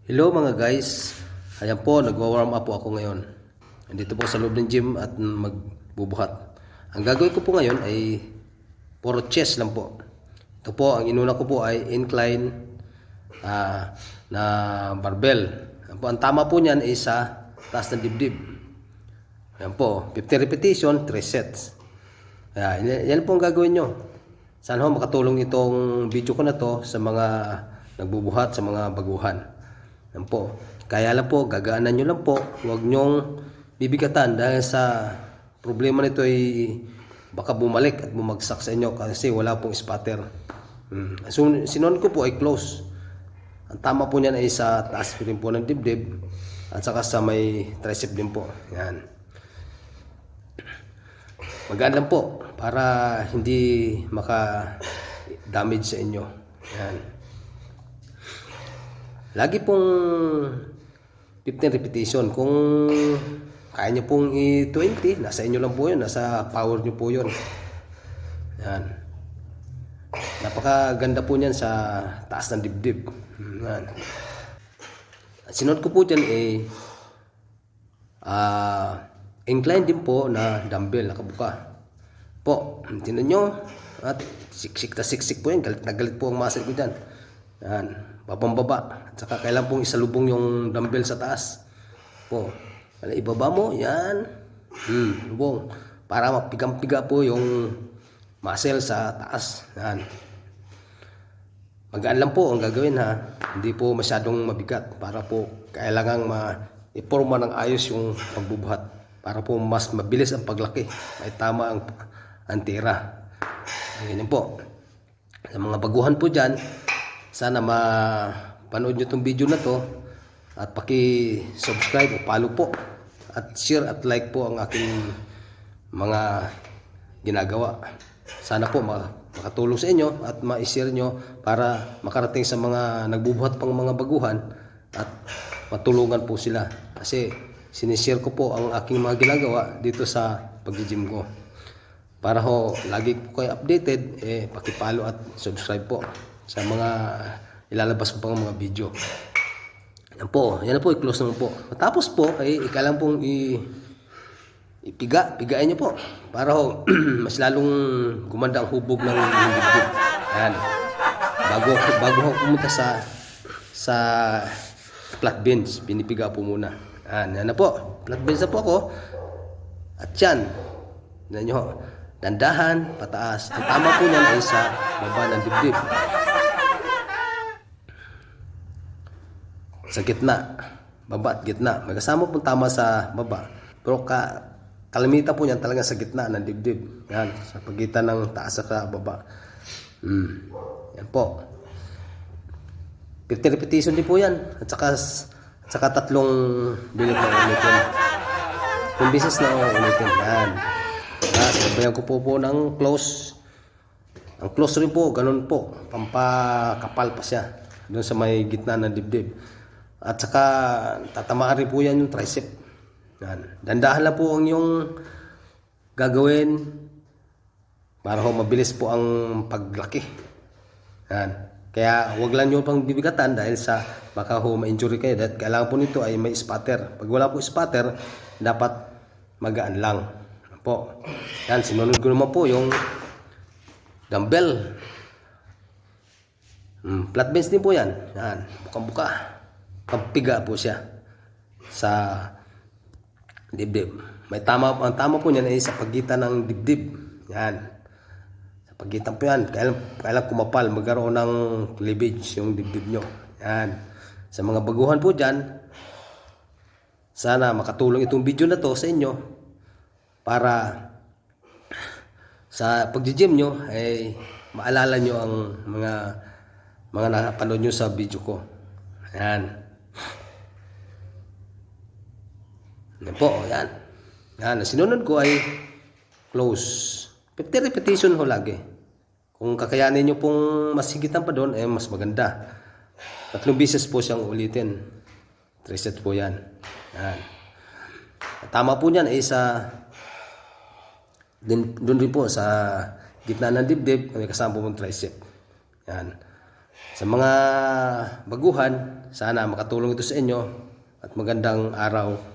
Hello mga guys, ayan po, nagwa-warm up po ako ngayon. Andito po sa loob ng gym at magbubuhat. Ang gagawin ko po ngayon ay puro chest lang po. Ito po, ang inuna ko po ay incline na barbell. Ang tama po niyan ay sa taas ng dibdib. Ayan po, 50 repetition, 3 sets. Yan po ang gagawin nyo. Sana ho makatulong itong video ko na to sa mga nagbubuhat, sa mga baguhan. Yan po. Kaya lang po, gagaanan nyo lang po. Huwag nyong bibigatan dahil sa problema nito ay baka bumalik at bumagsak sa inyo kasi wala pong spatter. So, sinon ko po ay close. Ang tama po niyan ay sa taas rin po ng dibdib at saka sa may tricep din po. Yan. Magaan lang po para hindi maka-damage sa inyo. Yan. Lagi pong 15 repetition. Kung kaya nyo pong i-20, nasa inyo lang po yun. Nasa power nyo po yun. Yan. Napakaganda po niyan sa taas ng dibdib. Yan. At sinod ko po dyan incline din po na dumbbell, nakabuka. Po, tinan nyo. At siksik na siksik po yan. Galit na galit po ang muscle ko dyan. Yan. Babang-baba. At saka kailan pong isalubong yung dumbbell sa taas. Po. Kaya ibaba mo. Yan. Lubong. Para mapigang-piga po yung muscle sa taas. Yan. Magaan lang po ang gagawin ha. Hindi po masyadong mabigat. Para po kailangang ma-iporma ng ayos yung pagbubuhat. Para po mas mabilis ang paglaki. May tama ang tira. Ganyan po. Sa mga baguhan po dyan, sana mapanood nyo itong video na to at paki-subscribe o follow po at share at like po ang aking mga ginagawa. Sana po makatulong sa inyo at ma-share nyo para makarating sa mga nagbubuhat pang mga baguhan at matulungan po sila. Kasi sinishare ko po ang aking mga ginagawa dito sa pag-gym ko. Para ho lagi po kayo updated, paki-follow at subscribe po sa mga ilalabas ko pang mga video. Yan po, yan na po, i-close naman po. Matapos po, ay ikalang pong pigain nyo po. Para ho, mas lalong gumanda ang hubog ng dibdib. Yan. Bago ho pumunta sa flat bench, pinipiga po muna. Yan na po, flat bench na po ako. At yan, yan nyo ho. Dandahan, pataas. Ang tama po niyan ay sa baba ng dibdib. Sa gitna, baba at gitna. May kasama pong tama sa baba. Pero kalimitan po niyan talaga sa gitna ng dibdib. Yan, sa pagitan ng taas at baba. Yan po. 50 repetition din po yan. At saka 3 bilik na ulitin. 1 beses na ulitin. Yan. Sabayan ko po ng close. Ang close rin po, ganun po. Pampakapal pa siya. Doon sa may gitna ng dibdib. At saka tatamaan rin po yan yung tricep. Yan. Dandahan lang po ang yung gagawin para ho mabilis po ang paglaki. Yan. Kaya huwag lang nyo pang bibigatan dahil sa baka ho ma-injury kayo. Dahil kailangan po nito ay may spatter. Pag wala po spatter, dapat magaan lang. Po. Yan, sinunod ko naman po yung dumbbell. Flat bench din po yan. Yan, bukang-buka. Pagpiga po siya sa dibdib. Ang tama po niyan ay sa pagitan ng dibdib. Yan. Sa pagitan po yan. Kailan kumapal, magkaroon ng cleavage yung dibdib nyo. Yan. Sa mga baguhan po dyan, sana makatulong itong video na to sa inyo para sa pag-gym nyo ay maalala nyo ang mga napanood nyo sa video ko. Yan. Yan po, yan. Yan, sinunod ko ay close. 50 repetition ho lagi. Kung kakayanin nyo pong masigitan pa doon, mas maganda. 3 beses po siyang ulitin. 3 sets po yan. Yan. Tama po niyan ay doon rin po sa gitna ng dibdib, may kasama po mong tricep. Yan. Sa mga baguhan, sana makatulong ito sa inyo at magandang araw